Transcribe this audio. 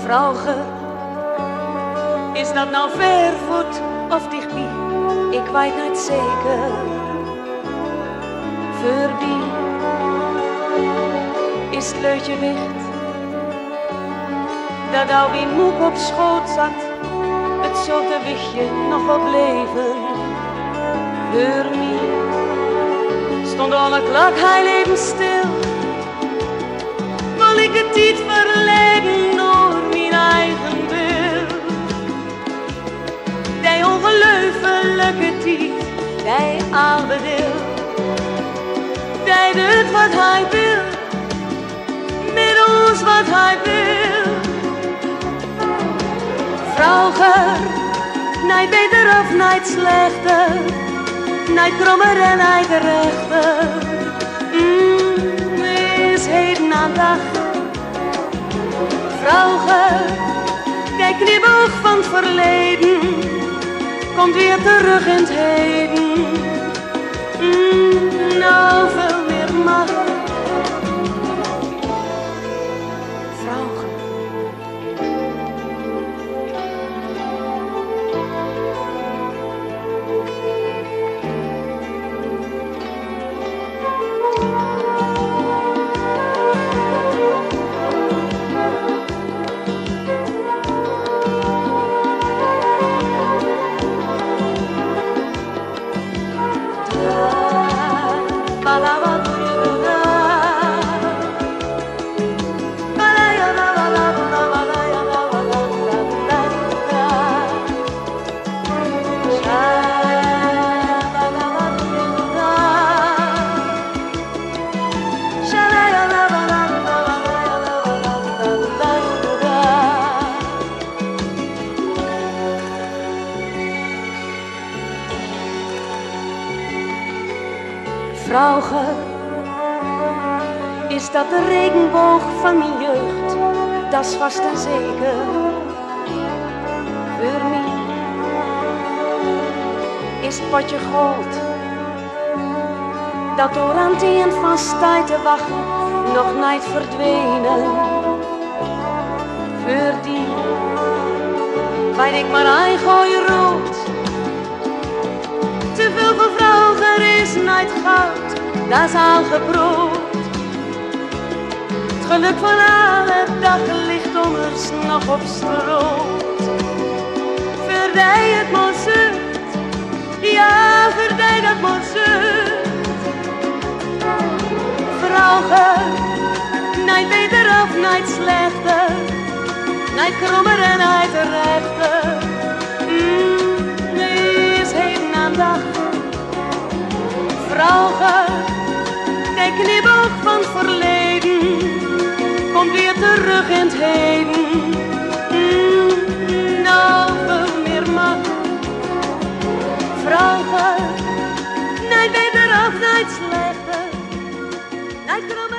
Vrauge, is dat nou vervoet of dichtbij? Ik weet niet zeker. Voorbij is het leutje wicht, dat al wie moek op schoot zat, het zotte wichtje nog op leven. Voor mij stond alle klok heel even stil, wil ik het niet verleggen door mijn eigen wil. Die ongelooflijke tijd, die oude deel, die doet wat hij wil, met ons wat hij wil. Vrauger, niet beter of niet slechter, niet krommer en niet rechter. Is heden aan dag. Vrauger, die knipoog van het verleden, komt weer terug in het heden. Nou veel meer macht. Vrauger. Vrauger, is dat de regenboog van mijn jeugd? Dat is vast en zeker. Voor mij is het potje goud, dat door aan het eind van tijd te wachten nog niet verdwenen. Voor die weet ik maar een gooi rood. Te veel van Vrauger is niet goud, dat is al geproefd. Het geluk van alle dag ligt ommers nog op stroot. Verdij het maar zucht, ja verdij dat maar zucht. Vrauger, niet beter of niet slechter, niet krommer en niet rechter. Is heden aan dag. Vrauger, die knipoog van het verleden, komt weer terug in het heden. Nou veel meer macht. Vrauger, niet beter of niet slechter, niet krommer.